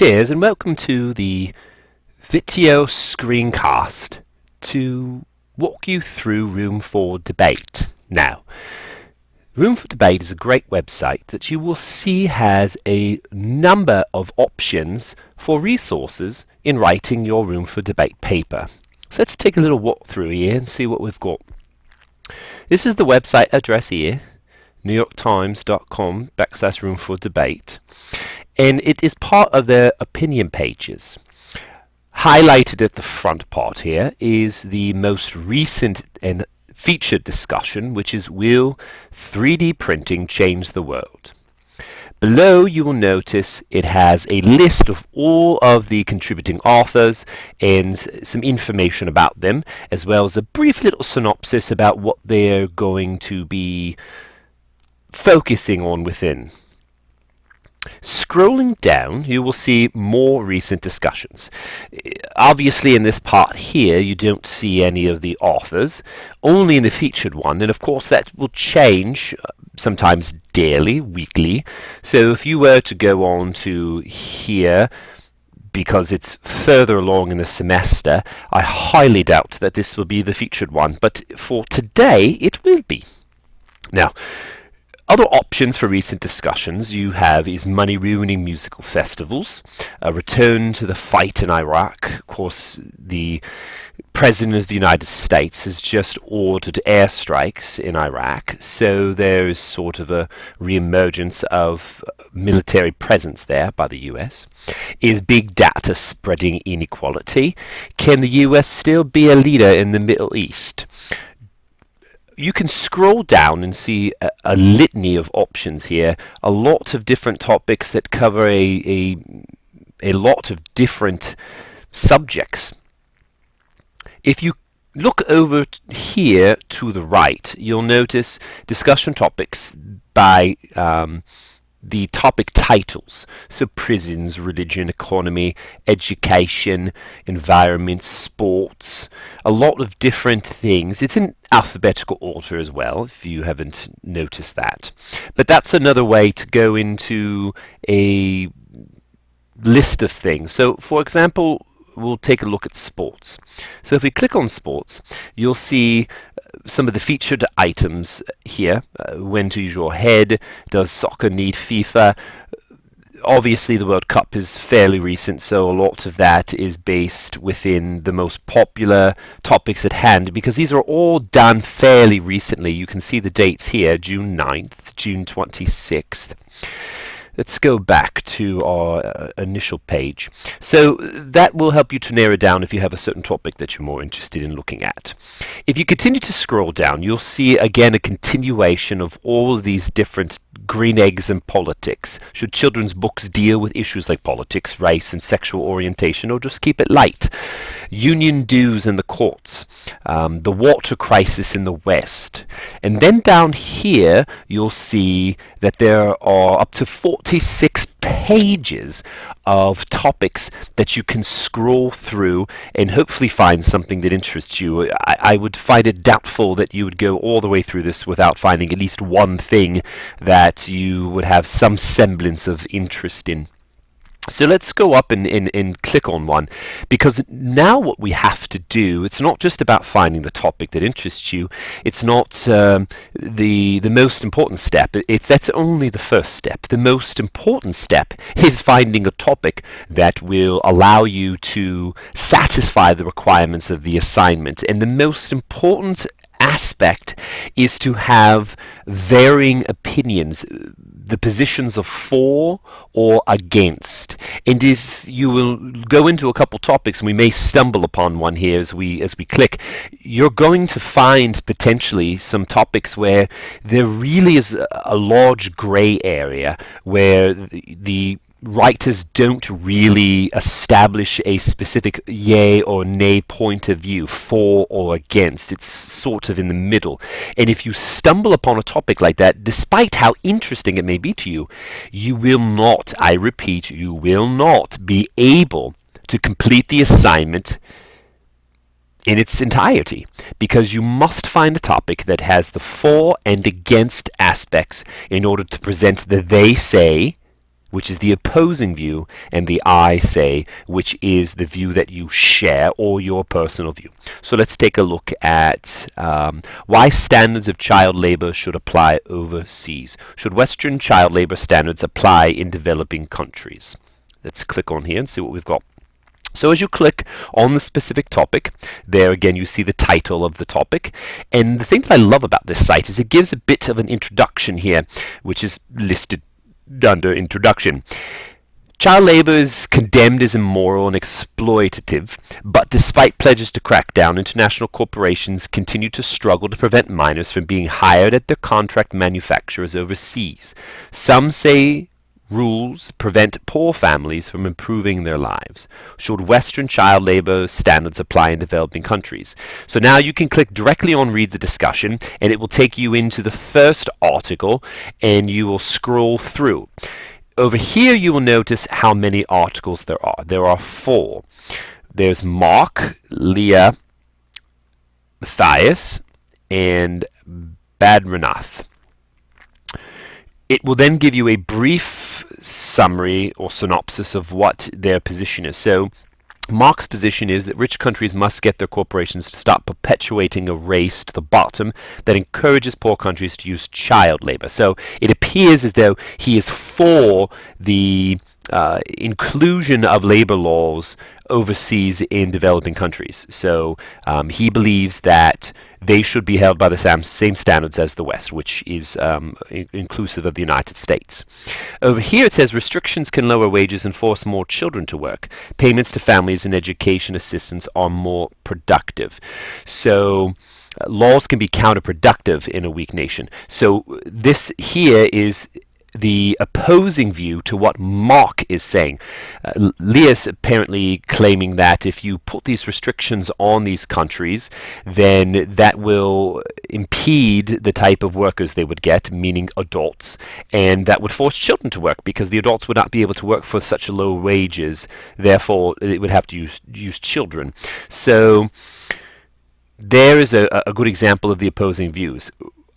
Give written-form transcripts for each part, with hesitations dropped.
Cheers and welcome to the Vitio screencast to walk you through Room for Debate. Now, Room for Debate is a great website that you will see has a number of options for resources in writing your Room for Debate paper. So let's take a little walk through here and see what we've got. This is the website address here, newyorktimes.com/Room for Debate. And it is part of their opinion pages. Highlighted at the front part here is the most recent and featured discussion, which is Will 3D Printing Change the World? Below you will notice it has a list of all of the contributing authors and some information about them, as well as a brief little synopsis about what they're going to be focusing on within. Scrolling down, you will see more recent discussions. Obviously, in this part here, you don't see any of the authors, only in the featured one, and of course that will change sometimes daily, weekly. So if you were to go on to here, because it's further along in the semester, I highly doubt that this will be the featured one, but for today, it will be. Now, other options for recent discussions you have is money-ruining musical festivals, a return to the fight in Iraq. Of course, the President of the United States has just ordered airstrikes in Iraq, so there is sort of a re-emergence of military presence there by the US. Is big data spreading inequality? Can the US still be a leader in the Middle East? You can scroll down and see a litany of options here, a lot of different topics that cover a lot of different subjects. If you look over here to the right, you'll notice discussion topics by the topic titles. So prisons, religion, economy, education, environment, sports, a lot of different things. It's in alphabetical order as well, if you haven't noticed that. But that's another way to go into a list of things. So for example, we'll take a look at sports. So if we click on sports, you'll see some of the featured items here. When to use your head, does soccer need FIFA? Obviously the World Cup is fairly recent, so a lot of that is based within the most popular topics at hand, because these are all done fairly recently. You can see the dates here, June 9th, June 26th. Let's go back to our initial page. So that will help you to narrow down if you have a certain topic that you're more interested in looking at. If you continue to scroll down, you'll see again a continuation of all of these different green eggs and politics. Should children's books deal with issues like politics, race, and sexual orientation, or just keep it light? Union dues in the courts, the water crisis in the West. And then down here, you'll see that there are up to 46 pages of topics that you can scroll through and hopefully find something that interests you. I would find it doubtful that you would go all the way through this without finding at least one thing that you would have some semblance of interest in. So let's go up and click on one, because now what we have to do, it's not just about finding the topic that interests you. It's not the most important step. That's only the first step. The most important step is finding a topic that will allow you to satisfy the requirements of the assignment. And the most important aspect is to have varying opinions, the positions of for or against. And if you will go into a couple topics, and we may stumble upon one here as we click, you're going to find potentially some topics where there really is a large gray area where the writers don't really establish a specific yay or nay point of view, for or against. It's sort of in the middle. And if you stumble upon a topic like that, despite how interesting it may be to you, you will not, I repeat, you will not be able to complete the assignment in its entirety, because you must find a topic that has the for and against aspects in order to present the they say which is the opposing view, and the I say, which is the view that you share or your personal view. So let's take a look at why standards of child labor should apply overseas. Should Western child labor standards apply in developing countries? Let's click on here and see what we've got. So as you click on the specific topic, there again you see the title of the topic, and the thing that I love about this site is it gives a bit of an introduction here, which is listed under introduction. Child labor is condemned as immoral and exploitative, but despite pledges to crack down, international corporations continue to struggle to prevent minors from being hired at their contract manufacturers overseas. Some say rules prevent poor families from improving their lives. Should Western child labor standards apply in developing countries? So now you can click directly on read the discussion, and it will take you into the first article, and you will scroll through. Over here you will notice how many articles there are. There are 4. There's Mark, Leah, Matthias, and Badranath. It will then give you a brief summary or synopsis of what their position is. So Mark's position is that rich countries must get their corporations to stop perpetuating a race to the bottom that encourages poor countries to use child labor. So it appears as though he is for the inclusion of labor laws overseas in developing countries. So he believes that they should be held by the same standards as the West, which is inclusive of the United States. Over here it says restrictions can lower wages and force more children to work. Payments to families and education assistance are more productive. So laws can be counterproductive in a weak nation. So this here is the opposing view to what Mark is saying. Leah's apparently claiming that if you put these restrictions on these countries, then that will impede the type of workers they would get, meaning adults, and that would force children to work because the adults would not be able to work for such low wages. Therefore, it would have to use children. So there is a good example of the opposing views.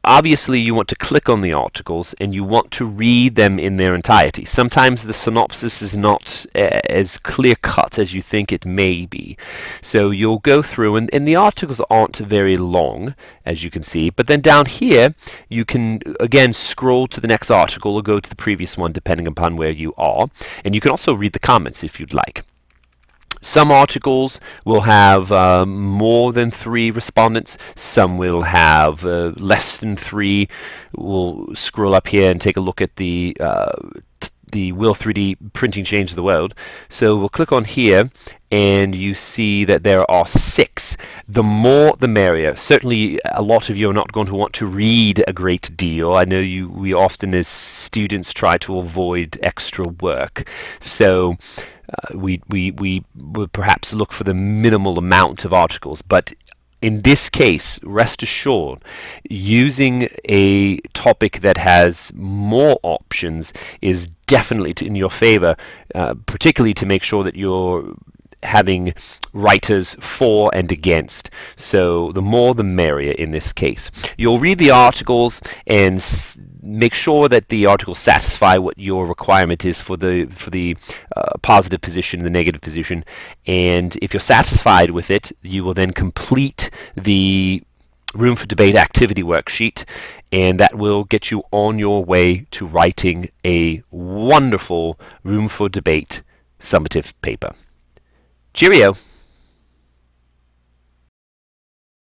Obviously, you want to click on the articles and you want to read them in their entirety. Sometimes the synopsis is not as clear-cut as you think it may be. So you'll go through, and the articles aren't very long, as you can see. But then down here, you can, again, scroll to the next article or go to the previous one, depending upon where you are. And you can also read the comments if you'd like. Some articles will have more than 3 respondents. Some will have less than 3. We'll scroll up here and take a look at the Will 3D Printing Change the World. So we'll click on here, and you see that there are 6. The more the merrier. Certainly a lot of you are not going to want to read a great deal. I know we often as students try to avoid extra work. So we would perhaps look for the minimal amount of articles, but in this case, rest assured, using a topic that has more options is definitely in your favor, particularly to make sure that you're having writers for and against. So the more the merrier in this case. You'll read the articles and make sure that the articles satisfy what your requirement is for the positive position, the negative position, and if you're satisfied with it, you will then complete the Room for Debate activity worksheet, and that will get you on your way to writing a wonderful Room for Debate summative paper. Cheerio!